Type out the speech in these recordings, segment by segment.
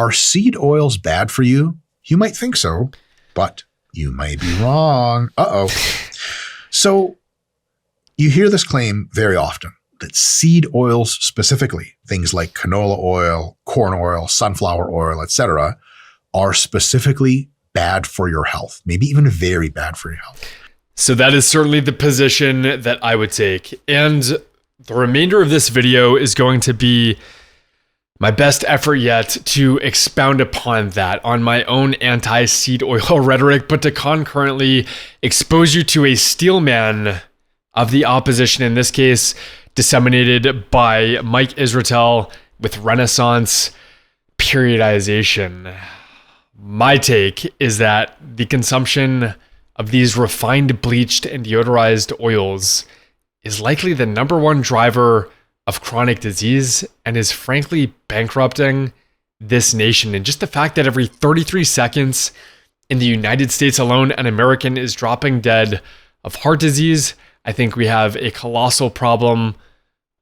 Are seed oils bad for you? You might think so, but you might be wrong. So you hear this claim very often that seed oils specifically, things like canola oil, corn oil, sunflower oil, etc., are specifically bad for your health, maybe even very bad for your health. So that is certainly the position that I would take. And the remainder of this video is going to be my best effort yet to expound upon that on my own anti-seed oil rhetoric, but to concurrently expose you to a steelman of the opposition, in this case, disseminated by Mike Israetel with Renaissance periodization. My take is that the consumption of these refined, bleached, and deodorized oils is likely the number one driver of chronic disease and is frankly bankrupting this nation. And just the fact that every 33 seconds in the United States alone, an American is dropping dead of heart disease, I think we have a colossal problem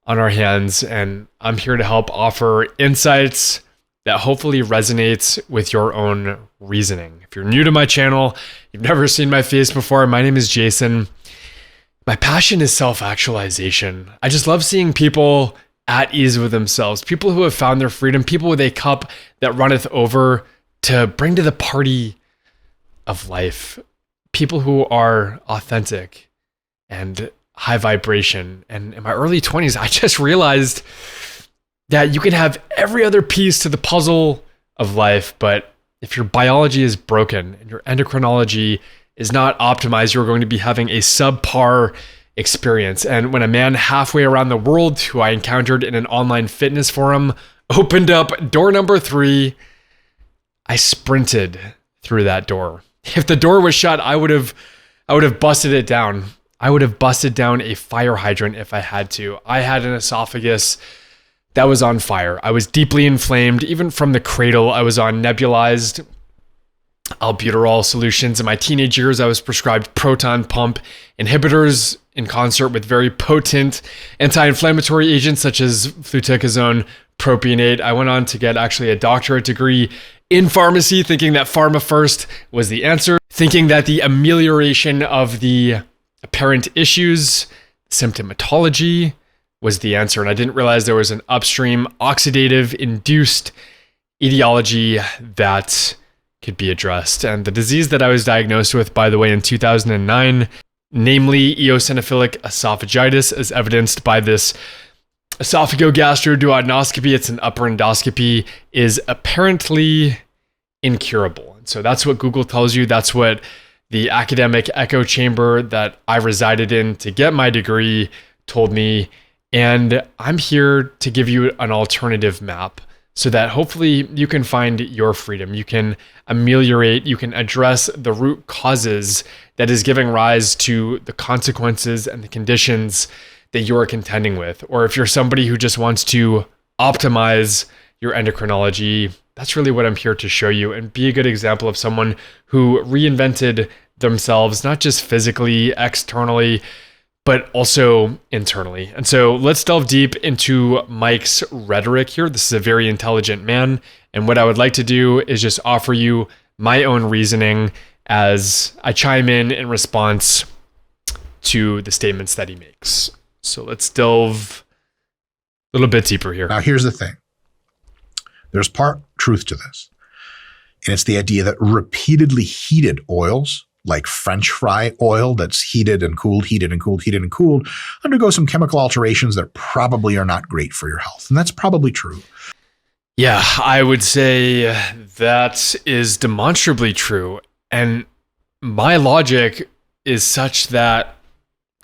on our hands. And I'm here to help offer insights that hopefully resonates with your own reasoning. If you're new to my channel, you've never seen my face before, my name is Jason. My passion is self-actualization. I just love seeing people at ease with themselves, people who have found their freedom, people with a cup that runneth over to bring to the party of life, people who are authentic and high vibration. And in my early 20s, I just realized that you can have every other piece to the puzzle of life, but if your biology is broken and your endocrinology is not optimized, you're going to be having a subpar experience. And when a man halfway around the world who I encountered in an online fitness forum opened up door number 3, I sprinted through that door. If the door was shut, I would have busted it down. I would have busted down a fire hydrant if I had to. I had an esophagus that was on fire. I was deeply inflamed. Even from the cradle, I was on nebulized albuterol solutions. In my teenage years, I was prescribed proton pump inhibitors in concert with very potent anti-inflammatory agents such as fluticasone, propionate. I went on to get actually a doctorate degree in pharmacy, thinking that pharma first was the answer, thinking that the amelioration of the apparent issues, symptomatology, was the answer. And I didn't realize there was an upstream oxidative induced etiology that could be addressed. And the disease that I was diagnosed with, by the way, in 2009, namely eosinophilic esophagitis, as evidenced by this esophagogastroduodenoscopy, it's an upper endoscopy, is apparently incurable. And so that's what Google tells you. That's what the academic echo chamber that I resided in to get my degree told me. And I'm here to give you an alternative map so that hopefully you can find your freedom. You can ameliorate, you can address the root causes that is giving rise to the consequences and the conditions that you are contending with. Or if you're somebody who just wants to optimize your endocrinology, that's really what I'm here to show you and be a good example of someone who reinvented themselves, not just physically, externally, but also internally. And so let's delve deep into Mike's rhetoric here. This is a very intelligent man. And what I would like to do is just offer you my own reasoning as I chime in response to the statements that he makes. So let's delve a little bit deeper here. Now, here's the thing. There's part truth to this. And it's the idea that repeatedly heated oils, like French fry oil that's heated and cooled, undergo some chemical alterations that probably are not great for your health. And that's probably true. Yeah, I would say that is demonstrably true. And my logic is such that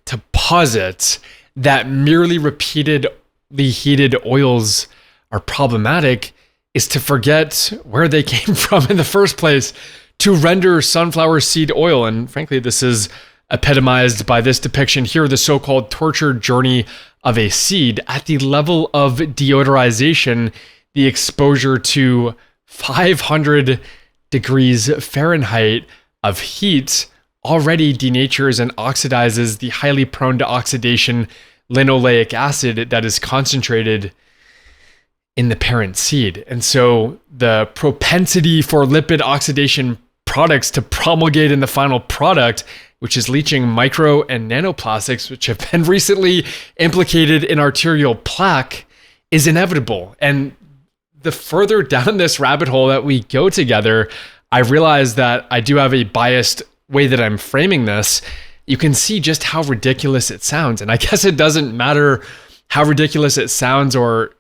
to posit that merely repeatedly heated oils are problematic is to forget where they came from in the first place to render sunflower seed oil. And frankly, this is epitomized by this depiction here, the so-called tortured journey of a seed. At the level of deodorization, the exposure to 500 degrees Fahrenheit of heat already denatures and oxidizes the highly prone to oxidation linoleic acid that is concentrated in the parent seed. And so the propensity for lipid oxidation products to promulgate in the final product, which is leaching micro and nanoplastics, which have been recently implicated in arterial plaque, is inevitable. And the further down this rabbit hole that we go together, I realize that I do have a biased way that I'm framing this. You can see just how ridiculous it sounds. And I guess it doesn't matter how ridiculous it sounds or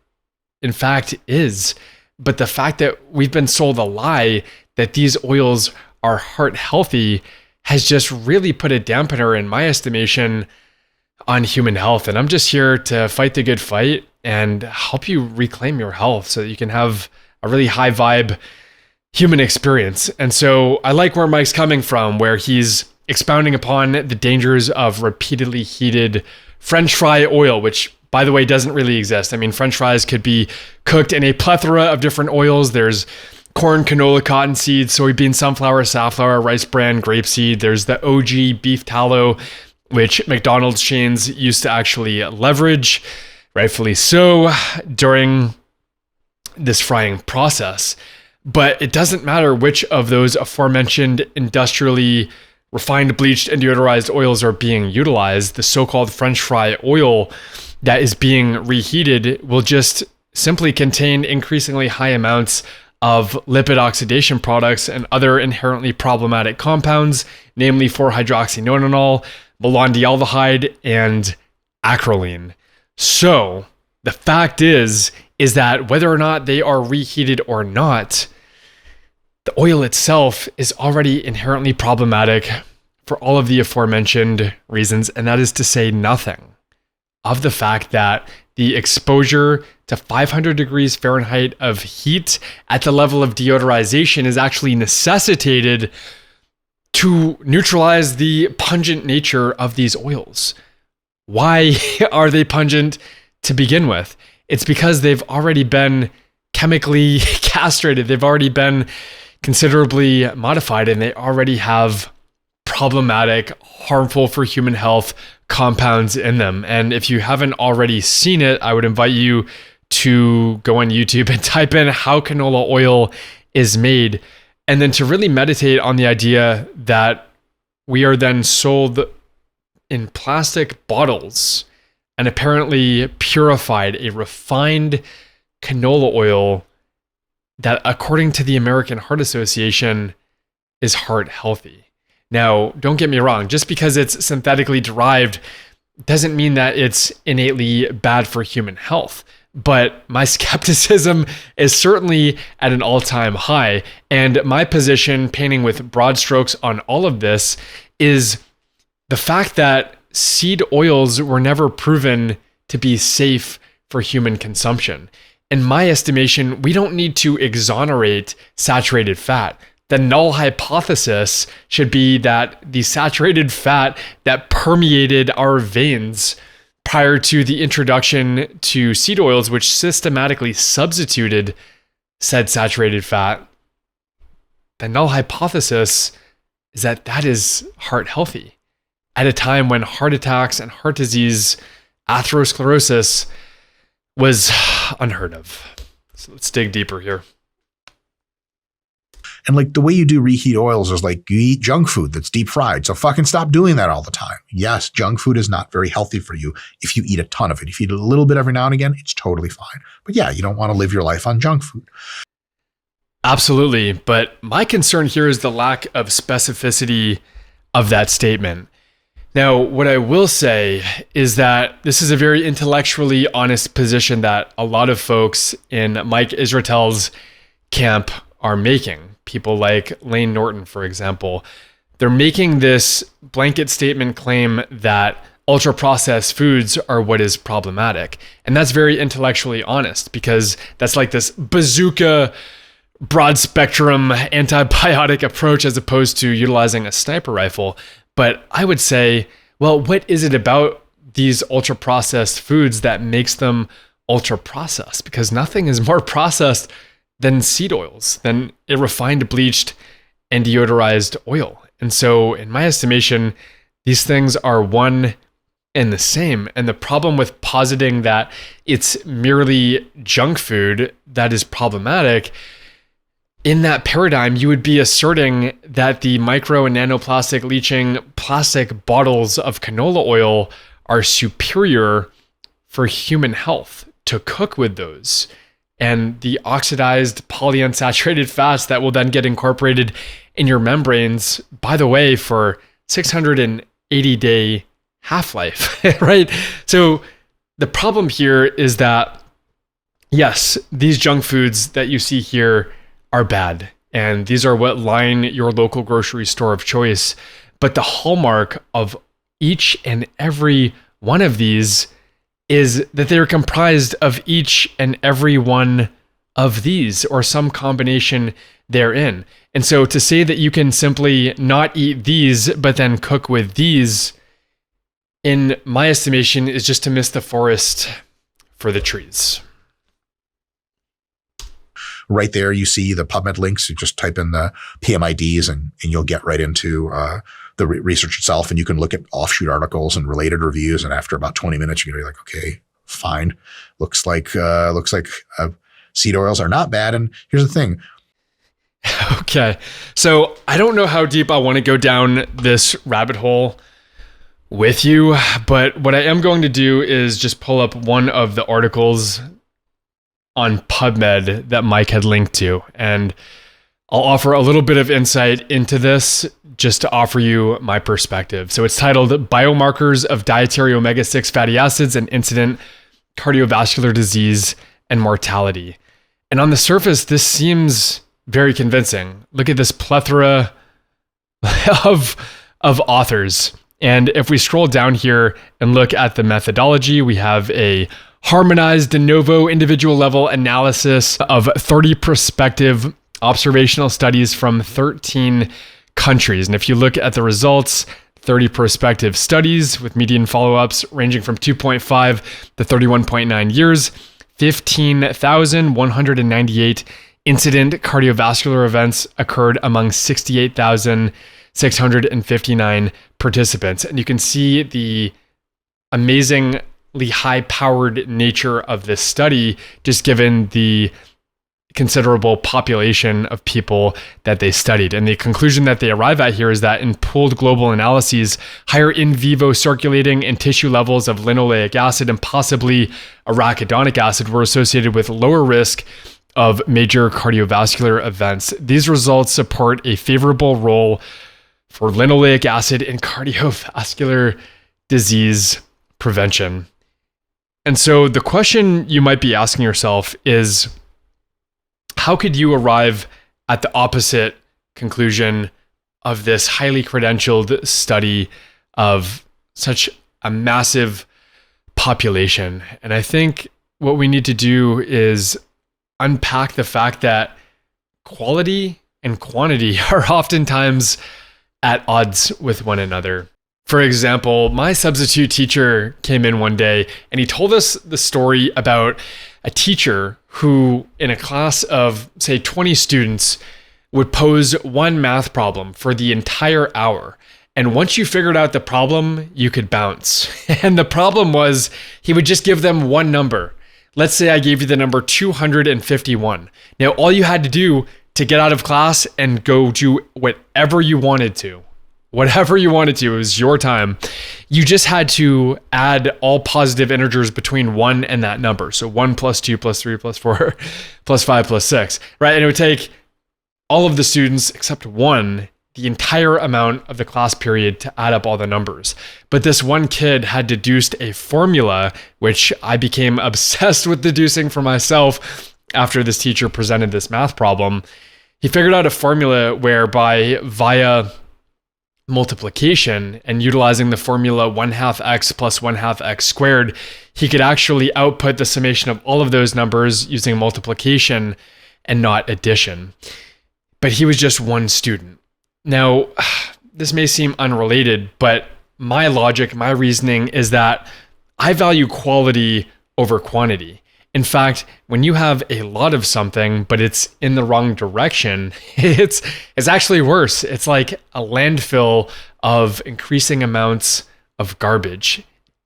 in fact is, but the fact that we've been sold a lie that these oils are heart healthy has just really put a dampener, in my estimation, on human health. And I'm just here to fight the good fight and help you reclaim your health so that you can have a really high vibe human experience. And so I like where Mike's coming from, where he's expounding upon the dangers of repeatedly heated French fry oil, which, by the way, doesn't really exist. I mean, French fries could be cooked in a plethora of different oils. There's corn, canola, cottonseed, soybean, sunflower, safflower, rice bran, grapeseed. There's the OG beef tallow, which McDonald's chains used to actually leverage, rightfully so, during this frying process. But it doesn't matter which of those aforementioned industrially refined, bleached, and deodorized oils are being utilized. The so-called French fry oil that is being reheated will just simply contain increasingly high amounts of lipid oxidation products and other inherently problematic compounds, namely 4-hydroxynonenal, malondialdehyde, and acrolein. So the fact is that whether or not they are reheated or not, the oil itself is already inherently problematic for all of the aforementioned reasons, and that is to say nothing of the fact that the exposure to 500 degrees Fahrenheit of heat at the level of deodorization is actually necessitated to neutralize the pungent nature of these oils. Why are they pungent to begin with? It's because they've already been chemically castrated. They've already been considerably modified, and they already have problematic, harmful for human health compounds in them. And if you haven't already seen it, I would invite you to go on YouTube and type in how canola oil is made, and then to really meditate on the idea that we are then sold in plastic bottles and apparently purified a refined canola oil that, according to the American Heart Association, is heart healthy. Now, don't get me wrong, just because it's synthetically derived doesn't mean that it's innately bad for human health. But my skepticism is certainly at an all-time high. And my position, painting with broad strokes on all of this, is the fact that seed oils were never proven to be safe for human consumption. In my estimation, we don't need to exonerate saturated fat. The null hypothesis should be that the saturated fat that permeated our veins prior to the introduction to seed oils, which systematically substituted said saturated fat, the null hypothesis is that that is heart healthy at a time when heart attacks and heart disease, atherosclerosis, was unheard of. So let's dig deeper here. And like the way you do reheat oils is like you eat junk food that's deep fried. So fucking stop doing that all the time. Yes, junk food is not very healthy for you if you eat a ton of it. If you eat a little bit every now and again, it's totally fine. But yeah, you don't want to live your life on junk food. Absolutely. But my concern here is the lack of specificity of that statement. Now, what I will say is that this is a very intellectually honest position that a lot of folks in Mike Israetel's camp are making. People like Lane Norton, for example. They're making this blanket statement claim that ultra-processed foods are what is problematic. And that's very intellectually honest, because that's like this bazooka, broad spectrum antibiotic approach as opposed to utilizing a sniper rifle. But I would say, well, what is it about these ultra-processed foods that makes them ultra-processed? Because nothing is more processed than seed oils, than a refined, bleached, and deodorized oil. And so, in my estimation, these things are one, and the same. And the problem with positing that it's merely junk food that is problematic, in that paradigm, you would be asserting that the micro and nanoplastic leaching plastic bottles of canola oil are superior for human health, to cook with those. And the oxidized polyunsaturated fats that will then get incorporated in your membranes, by the way, for 680-day half-life, right? So the problem here is that, yes, these junk foods that you see here are bad, and these are what line your local grocery store of choice. But the hallmark of each and every one of these is that they're comprised of each and every one of these, or some combination therein. And so to say that you can simply not eat these, but then cook with these, in my estimation, is just to miss the forest for the trees. Right there, you see the PubMed links. You just type in the PMIDs and you'll get right into the research itself. And you can look at offshoot articles and related reviews. And after about 20 minutes, you're going to be like, okay, fine. Looks like seed oils are not bad. And here's the thing. Okay. So I don't know how deep I want to go down this rabbit hole with you, but what I am going to do is just pull up one of the articles on PubMed that Mike had linked to. And I'll offer a little bit of insight into this just to offer you my perspective. So it's titled Biomarkers of Dietary Omega-6 Fatty Acids and Incident Cardiovascular Disease and Mortality. And on the surface, this seems very convincing. Look at this plethora of authors. And if we scroll down here and look at the methodology, we have a harmonized de novo individual level analysis of 30 prospective observational studies from 13 countries. And if you look at the results, 30 prospective studies with median follow-ups ranging from 2.5 to 31.9 years, 15,198 incident cardiovascular events occurred among 68,659 participants. And you can see the amazingly high-powered nature of this study, just given the considerable population of people that they studied. And the conclusion that they arrive at here is that in pooled global analyses, higher in vivo circulating and tissue levels of linoleic acid and possibly arachidonic acid were associated with lower risk of major cardiovascular events. These results support a favorable role for linoleic acid in cardiovascular disease prevention. And so the question you might be asking yourself is, how could you arrive at the opposite conclusion of this highly credentialed study of such a massive population? And I think what we need to do is unpack the fact that quality and quantity are oftentimes at odds with one another. For example, my substitute teacher came in one day and he told us the story about a teacher who, in a class of, say, 20 students, would pose one math problem for the entire hour. And once you figured out the problem, you could bounce. And the problem was he would just give them one number. Let's say I gave you the number 251. Now, all you had to do to get out of class and go do whatever you wanted to, it was your time. You just had to add all positive integers between 1 and that number. So 1 plus 2 plus 3 plus 4 plus 5 plus 6, right? And it would take all of the students except one the entire amount of the class period to add up all the numbers. But this one kid had deduced a formula, which I became obsessed with deducing for myself after this teacher presented this math problem. He figured out a formula whereby via multiplication and utilizing the formula 1/2 x plus 1/2 x squared, he could actually output the summation of all of those numbers using multiplication and not addition. But he was just one student. Now, this may seem unrelated, but my logic, my reasoning is that I value quality over quantity. In fact, when you have a lot of something, but it's in the wrong direction, it's actually worse. It's like a landfill of increasing amounts of garbage. It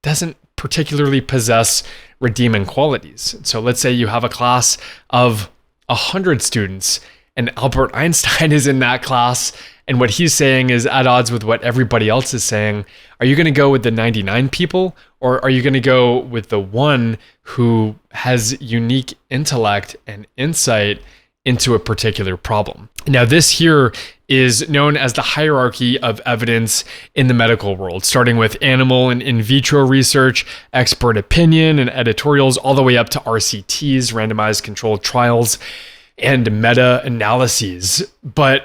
doesn't particularly possess redeeming qualities. So let's say you have a class of 100 students and Albert Einstein is in that class, and what he's saying is at odds with what everybody else is saying. Are you going to go with the 99 people, or are you going to go with the one who has unique intellect and insight into a particular problem? Now, this here is known as the hierarchy of evidence in the medical world, starting with animal and in vitro research, expert opinion and editorials, all the way up to RCTs, randomized controlled trials, and meta-analyses. But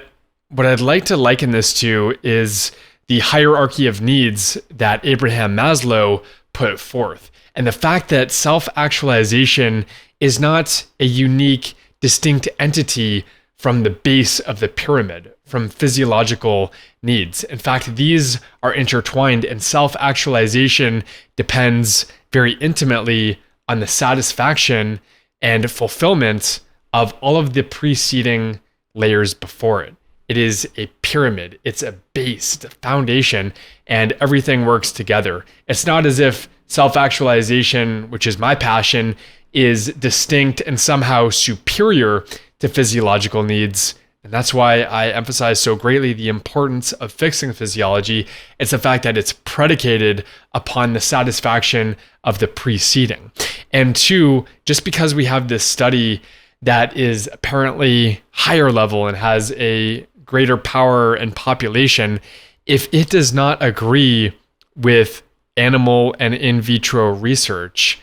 what I'd like to liken this to is the hierarchy of needs that Abraham Maslow put forth. And the fact that self-actualization is not a unique, distinct entity from the base of the pyramid, from physiological needs. In fact, these are intertwined, and self-actualization depends very intimately on the satisfaction and fulfillment of all of the preceding layers before it. It is a pyramid, it's a base, it's a foundation, and everything works together. It's not as if self-actualization, which is my passion, is distinct and somehow superior to physiological needs. And that's why I emphasize so greatly the importance of fixing physiology. It's the fact that it's predicated upon the satisfaction of the preceding. And two, just because we have this study that is apparently higher level and has a greater power and population, if it does not agree with animal and in vitro research,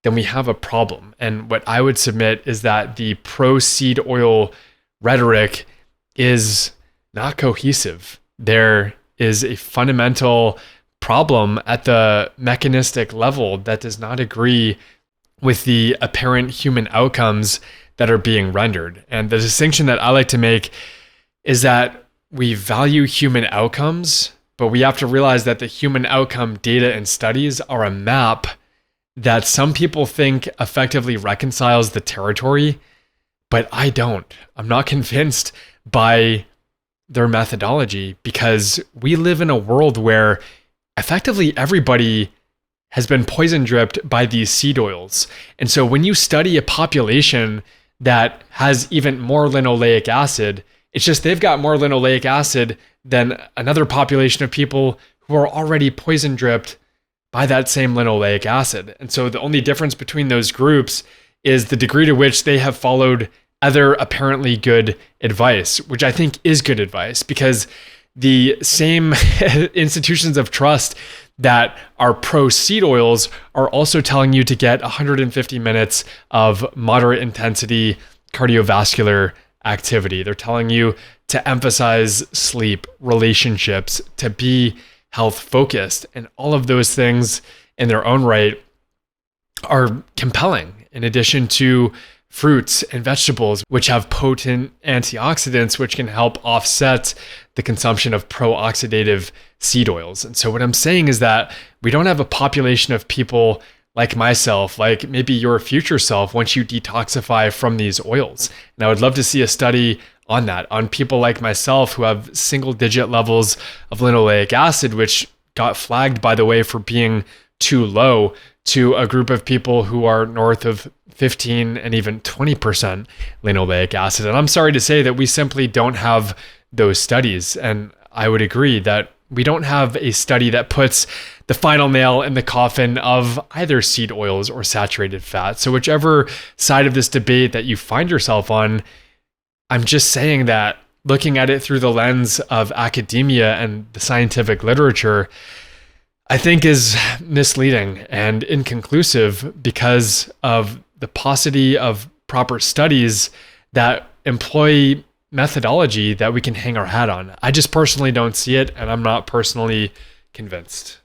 then we have a problem. And what I would submit is that the pro-seed oil rhetoric is not cohesive. There is a fundamental problem at the mechanistic level that does not agree with the apparent human outcomes that are being rendered. And the distinction that I like to make is that we value human outcomes, but we have to realize that the human outcome data and studies are a map that some people think effectively reconciles the territory, but I don't. I'm not convinced by their methodology, because we live in a world where effectively everybody has been poison dripped by these seed oils. And so when you study a population that has even more linoleic acid, it's just they've got more linoleic acid than another population of people who are already poison dripped by that same linoleic acid. And so the only difference between those groups is the degree to which they have followed other apparently good advice, which I think is good advice, because the same institutions of trust that are pro seed oils are also telling you to get 150 minutes of moderate intensity cardiovascular activity. They're telling you to emphasize sleep, relationships, to be health focused. And all of those things in their own right are compelling, in addition to fruits and vegetables, which have potent antioxidants, which can help offset the consumption of pro-oxidative seed oils. And so what I'm saying is that we don't have a population of people like myself, like maybe your future self, once you detoxify from these oils. And I would love to see a study on that, on people like myself who have single digit levels of linoleic acid, which got flagged, by the way, for being too low, to a group of people who are north of 15 and even 20% linoleic acid. And I'm sorry to say that we simply don't have those studies. And I would agree that we don't have a study that puts the final nail in the coffin of either seed oils or saturated fat. So whichever side of this debate that you find yourself on, I'm just saying that looking at it through the lens of academia and the scientific literature, I think is misleading and inconclusive because of the paucity of proper studies that employ methodology that we can hang our hat on. I just personally don't see it, and I'm not personally convinced.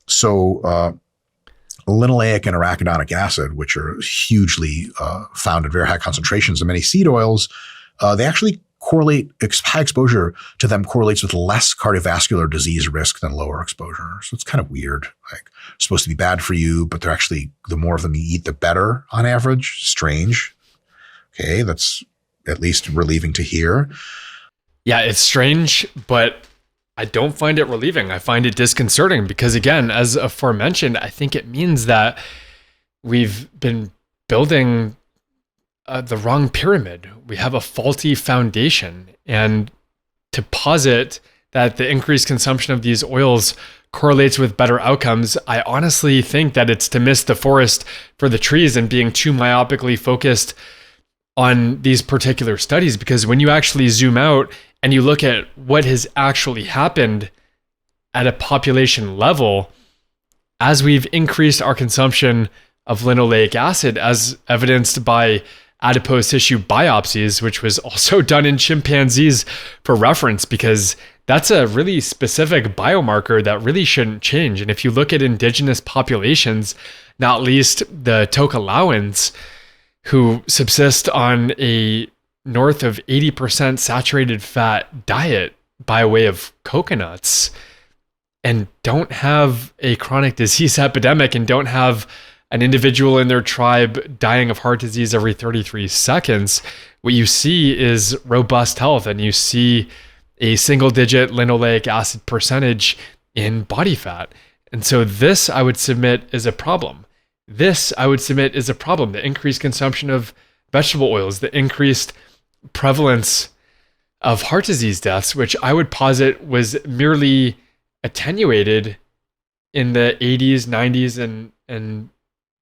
So linoleic and arachidonic acid, which are hugely found at very high concentrations in many seed oils, they actually correlate, high exposure to them correlates with less cardiovascular disease risk than lower exposure. So it's kind of weird. Like, supposed to be bad for you, but they're actually, the more of them you eat, the better on average. Strange. Okay, that's at least relieving to hear. Yeah, it's strange, but I don't find it relieving. I find it disconcerting because, again, as aforementioned, I think it means that we've been building the wrong pyramid. We have a faulty foundation. And to posit that the increased consumption of these oils correlates with better outcomes, I honestly think that it's to miss the forest for the trees and being too myopically focused on these particular studies. Because when you actually zoom out and you look at what has actually happened at a population level, as we've increased our consumption of linoleic acid, as evidenced by adipose tissue biopsies, which was also done in chimpanzees for reference, because that's a really specific biomarker that really shouldn't change. And if you look at indigenous populations, not least the Tokelauans, who subsist on a north of 80% saturated fat diet by way of coconuts, and don't have a chronic disease epidemic, and don't have an individual in their tribe dying of heart disease every 33 seconds, what you see is robust health, and you see a single-digit linoleic acid percentage in body fat. And so this, I would submit, is a problem. The increased consumption of vegetable oils, the increased prevalence of heart disease deaths, which I would posit was merely attenuated in the 80s, 90s, and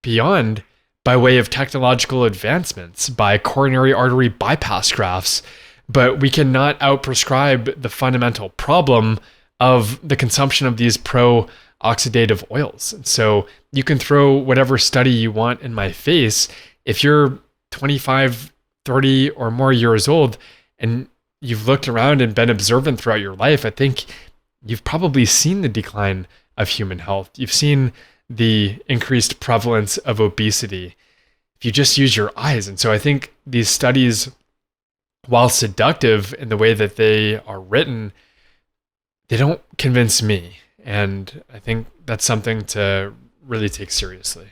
beyond by way of technological advancements, by coronary artery bypass grafts. But we cannot outprescribe the fundamental problem of the consumption of these pro-oxidative oils. So you can throw whatever study you want in my face. If you're 25, 30 or more years old and you've looked around and been observant throughout your life, I think you've probably seen the decline of human health. You've seen the increased prevalence of obesity if you just use your eyes. And so I think these studies, while seductive in the way that they are written, they don't convince me. And I think that's something to really take seriously.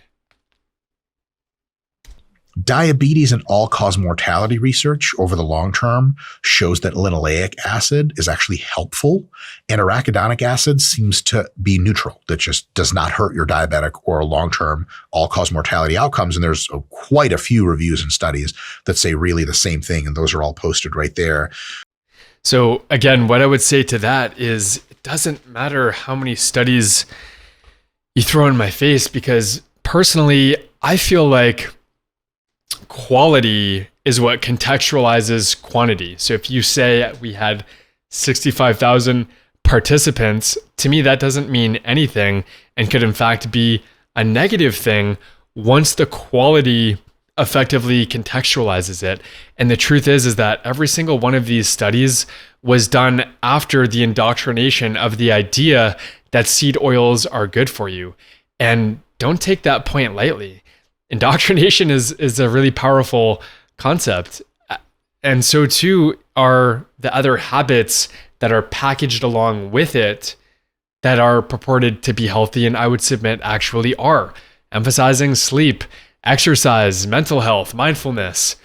Diabetes and all-cause mortality research over the long term shows that linoleic acid is actually helpful, and arachidonic acid seems to be neutral. That just does not hurt your diabetic or long-term all-cause mortality outcomes. And there's quite a few reviews and studies that say really the same thing, and those are all posted right there. So again, what I would say to that is it doesn't matter how many studies you throw in my face, because personally, I feel like quality is what contextualizes quantity. So if you say we had 65,000 participants, to me, that doesn't mean anything and could in fact be a negative thing once the quality effectively contextualizes it. And the truth is that every single one of these studies was done after the indoctrination of the idea that seed oils are good for you. And don't take that point lightly. Indoctrination is a really powerful concept. And so too are the other habits that are packaged along with it that are purported to be healthy, and I would submit actually are. Emphasizing sleep, exercise, mental health, mindfulness,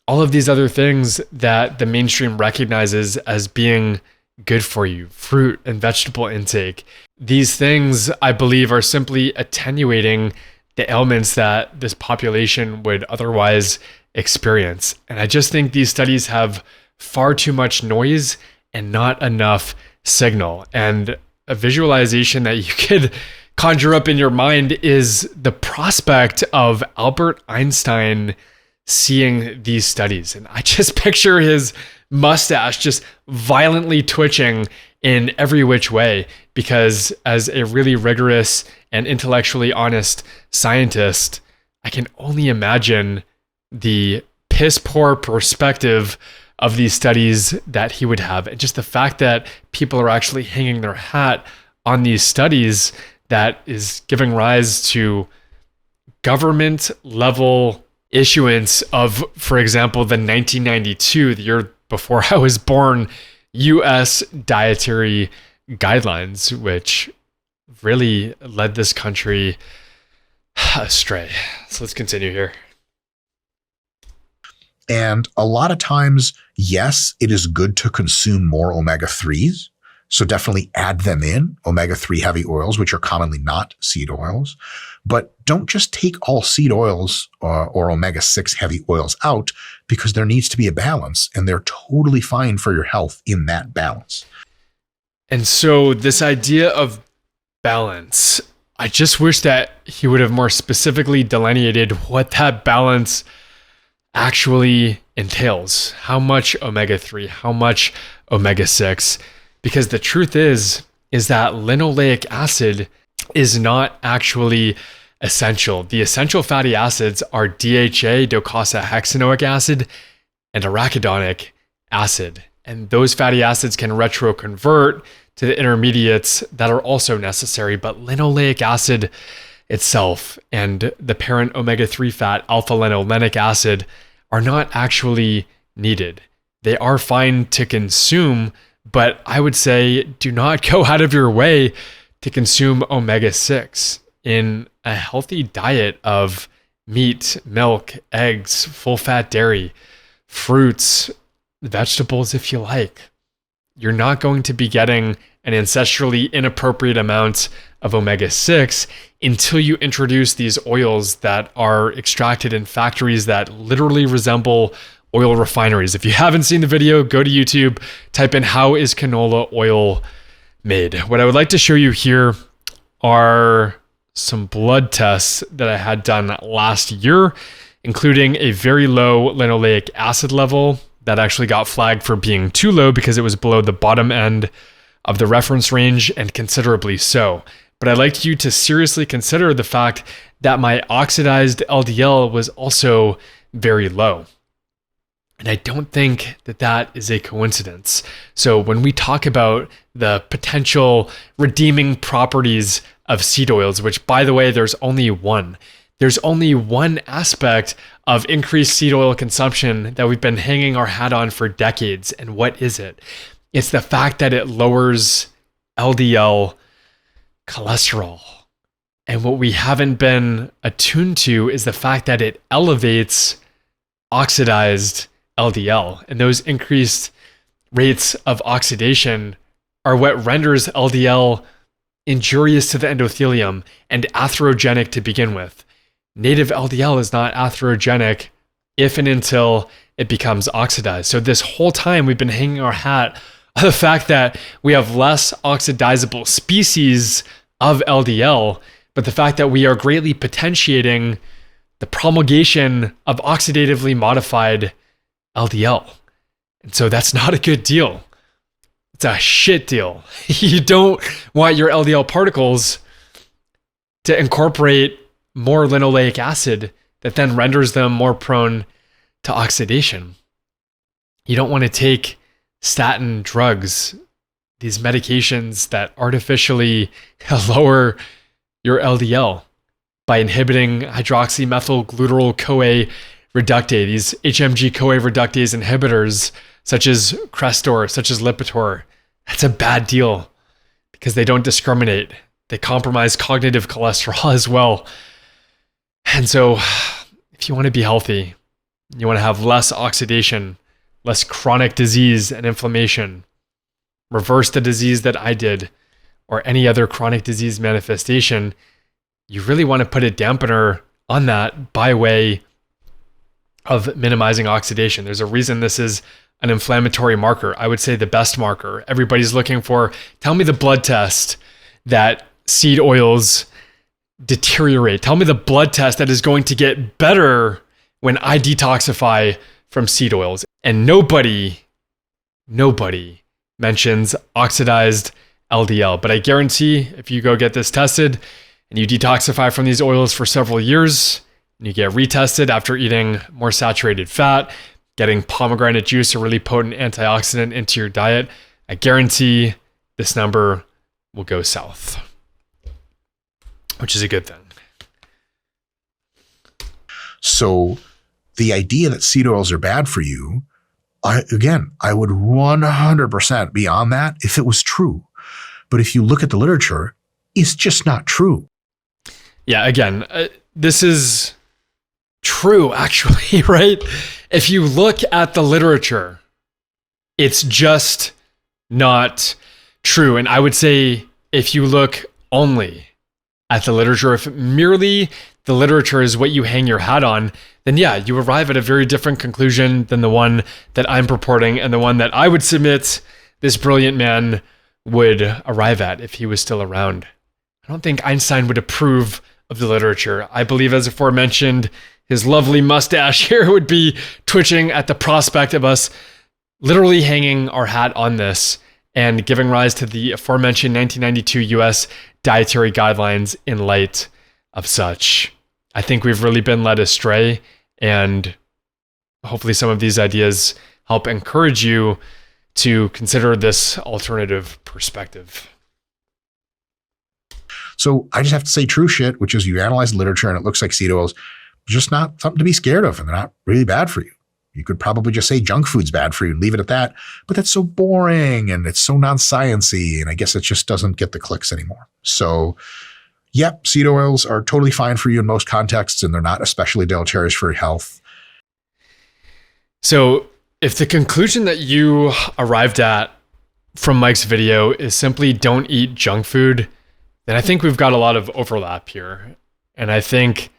all of these other things that the mainstream recognizes as being good for you, fruit and vegetable intake. These things, I believe, are simply attenuating the ailments that this population would otherwise experience. And I just think these studies have far too much noise and not enough signal. And a visualization that you could conjure up in your mind is the prospect of Albert Einstein seeing these studies. And I just picture his mustache just violently twitching in every which way, because as a really rigorous and intellectually honest scientist, I can only imagine the piss poor perspective of these studies that he would have. And just the fact that people are actually hanging their hat on these studies that is giving rise to government level issuance of, for example, the 1992, the year before I was born, US dietary guidelines, which really led this country astray. So let's continue here. And a lot of times, yes, it is good to consume more omega-3s. So definitely add them in, omega-3 heavy oils, which are commonly not seed oils. But don't just take all seed oils or omega-6 heavy oils out, because there needs to be a balance, and they're totally fine for your health in that balance. And so this idea of balance, I just wish that he would have more specifically delineated what that balance actually entails. How much omega-3, how much omega-6? Because the truth is that linoleic acid is not actually essential. The essential fatty acids are DHA, docosahexaenoic acid, and arachidonic acid. And those fatty acids can retroconvert to the intermediates that are also necessary. But linoleic acid itself and the parent omega-3 fat, alpha-linolenic acid, are not actually needed. They are fine to consume, but I would say do not go out of your way to consume omega-6 in a healthy diet of meat, milk, eggs, full-fat dairy, fruits, vegetables if you like. You're not going to be getting an ancestrally inappropriate amount of omega-6 until you introduce these oils that are extracted in factories that literally resemble oil refineries. If you haven't seen the video, go to YouTube, type in "how is canola oil made." What I would like to show you here are some blood tests that I had done last year, including a very low linoleic acid level that actually got flagged for being too low because it was below the bottom end of the reference range, and considerably so. But I'd like you to seriously consider the fact that my oxidized LDL was also very low. And I don't think that that is a coincidence. So when we talk about the potential redeeming properties of seed oils, which by the way, there's only one aspect of increased seed oil consumption that we've been hanging our hat on for decades. And what is it? It's the fact that it lowers LDL cholesterol. And what we haven't been attuned to is the fact that it elevates oxidized LDL. And those increased rates of oxidation are what renders LDL injurious to the endothelium and atherogenic to begin with. Native LDL is not atherogenic if and until it becomes oxidized. So this whole time we've been hanging our hat on the fact that we have less oxidizable species of LDL, but the fact that we are greatly potentiating the promulgation of oxidatively modified LDL. And so that's not a good deal. It's a shit deal. You don't want your LDL particles to incorporate more linoleic acid that then renders them more prone to oxidation. You don't want to take statin drugs, these medications that artificially lower your LDL by inhibiting hydroxymethyl-glutarol-CoA reductase, these HMG-CoA reductase inhibitors, such as Crestor, such as Lipitor. That's a bad deal because they don't discriminate. They compromise cognitive cholesterol as well. And so if you want to be healthy, you want to have less oxidation, less chronic disease and inflammation, reverse the disease that I did, or any other chronic disease manifestation, you really want to put a dampener on that by way of minimizing oxidation. There's a reason this is an inflammatory marker. I would say the best marker. Everybody's looking for, tell me the blood test that seed oils deteriorate. Tell me the blood test that is going to get better when I detoxify from seed oils. And nobody mentions oxidized LDL. But I guarantee if you go get this tested and you detoxify from these oils for several years, and you get retested after eating more saturated fat, getting pomegranate juice, a really potent antioxidant, into your diet, I guarantee this number will go south, which is a good thing. So the idea that seed oils are bad for you, I would 100% be on that if it was true. But if you look at the literature, it's just not true. Yeah, again, this is true, actually, right? If you look at the literature, it's just not True. And I would say if you look only at the literature, if merely the literature is what you hang your hat on, then yeah, you arrive at a very different conclusion than the one that I'm purporting and the one that I would submit this brilliant man would arrive at if he was still around. I don't think Einstein would approve of the literature. I believe, as aforementioned, his lovely mustache here would be twitching at the prospect of us literally hanging our hat on this and giving rise to the aforementioned 1992 US dietary guidelines in light of such. I think we've really been led astray, and hopefully some of these ideas help encourage you to consider this alternative perspective. So I just have to say true shit, which is you analyze the literature and it looks like seed oils just not something to be scared of, and they're not really bad for you. You could probably just say junk food's bad for you and leave it at that, but that's so boring and it's so non-science-y, and I guess it just doesn't get the clicks anymore. So yep, seed oils are totally fine for you in most contexts, and they're not especially deleterious for your health. So if the conclusion that you arrived at from Mike's video is simply don't eat junk food, then I think we've got a lot of overlap here. And I think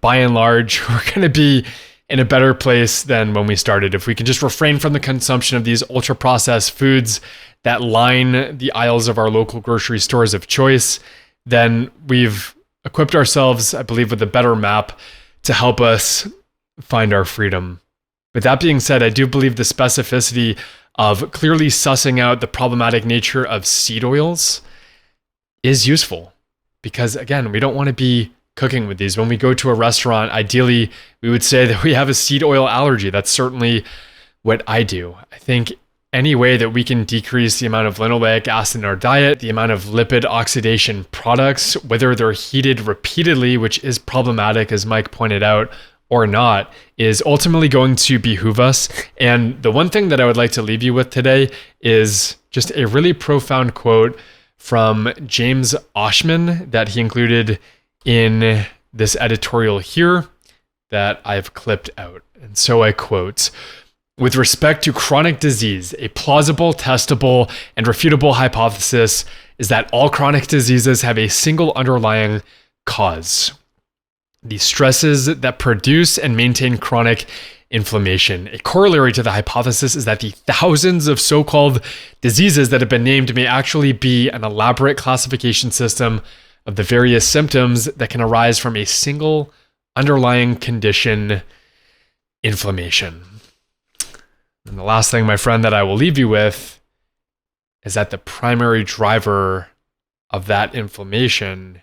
by and large, we're going to be in a better place than when we started. If we can just refrain from the consumption of these ultra processed foods that line the aisles of our local grocery stores of choice, then we've equipped ourselves, I believe, with a better map to help us find our freedom. With that being said, I do believe the specificity of clearly sussing out the problematic nature of seed oils is useful, because again, we don't want to be cooking with these. When we go to a restaurant, ideally, we would say that we have a seed oil allergy. That's certainly what I do. I think any way that we can decrease the amount of linoleic acid in our diet, the amount of lipid oxidation products, whether they're heated repeatedly, which is problematic, as Mike pointed out, or not, is ultimately going to behoove us. And the one thing that I would like to leave you with today is just a really profound quote from James Oshman that he included in this editorial here that I've clipped out. And so I quote, "With respect to chronic disease, a plausible, testable, and refutable hypothesis is that all chronic diseases have a single underlying cause: the stresses that produce and maintain chronic inflammation. A corollary to the hypothesis is that the thousands of so-called diseases that have been named may actually be an elaborate classification system of the various symptoms that can arise from a single underlying condition, inflammation." And the last thing, my friend, that I will leave you with is that the primary driver of that inflammation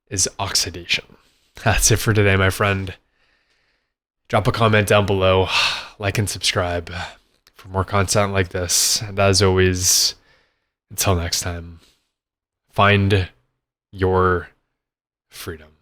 is oxidation. That's it for today, my friend. Drop a comment down below, like and subscribe for more content like this. And as always, until next time, find your freedom.